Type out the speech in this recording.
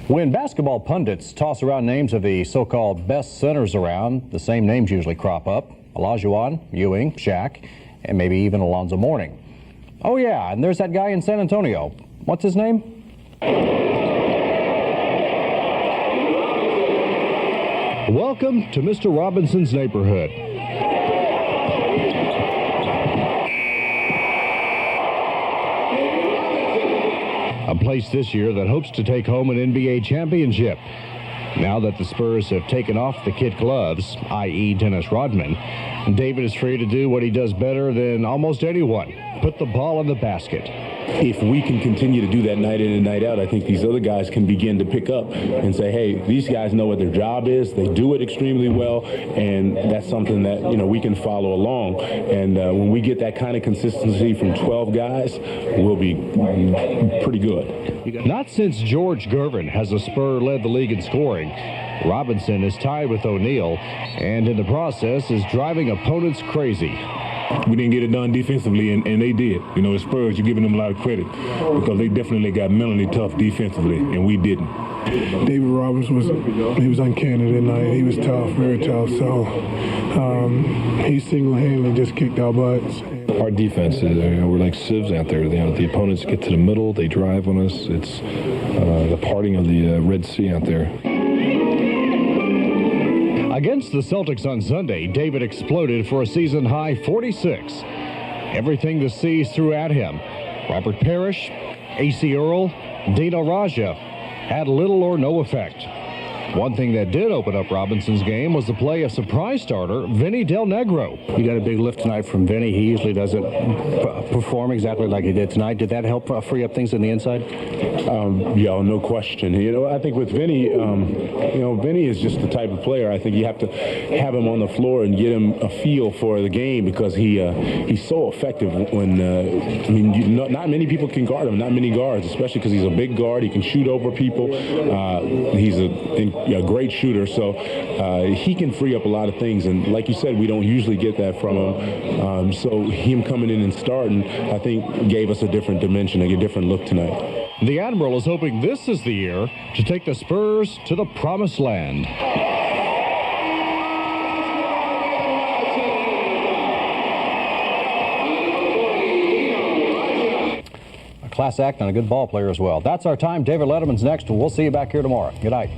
When basketball pundits toss around names of the so-called best centers around, the same names usually crop up: Olajuwon, Ewing, Shaq, and maybe even Alonzo Mourning. Oh yeah, and there's that guy in San Antonio. What's his name? Welcome to Mr. Robinson's neighborhood. A place this year that hopes to take home an NBA championship. Now that the Spurs have taken off the kid gloves, i.e. Dennis Rodman, David is free to do what he does better than almost anyone: put the ball in the basket. If we can continue to do that night in and night out, I think these other guys can begin to pick up and say, hey, these guys know what their job is. They do it extremely well, and that's something that, we can follow along. And when we get that kind of consistency from 12 guys, we'll be pretty good. Not since George Gervin has a Spur led the league in scoring. Robinson is tied with O'Neal, and in the process is driving opponents crazy. We didn't get it done defensively, and they did. The Spurs, you're giving them a lot of credit because they definitely got mentally tough defensively, and we didn't. David Robinson was uncanny that night. He was tough, very tough. So he single-handedly just kicked our butts. Our defense is, we're like sieves out there. The opponents get to the middle, they drive on us. It's the parting of the Red Sea out there. Against the Celtics on Sunday, David exploded for a season-high 46. Everything the C's threw at him: Robert Parrish, A.C. Earl, Dino Raja, had little or no effect. One thing that did open up Robinson's game was the play of surprise starter Vinny Del Negro. You got a big lift tonight from Vinny. He usually doesn't perform exactly like he did tonight. Did that help free up things in the inside? Yeah, no question. I think with Vinny, Vinny is just the type of player. I think you have to have him on the floor and get him a feel for the game because he's so effective when, not many people can guard him, not many guards, especially because he's a big guard. He can shoot over people. He's a great shooter, so he can free up a lot of things. And like you said, we don't usually get that from him. So him coming in and starting, I think, gave us a different dimension, a different look tonight. The Admiral is hoping this is the year to take the Spurs to the promised land. A class act and a good ball player as well. That's our time. David Letterman's next. We'll see you back here tomorrow. Good night.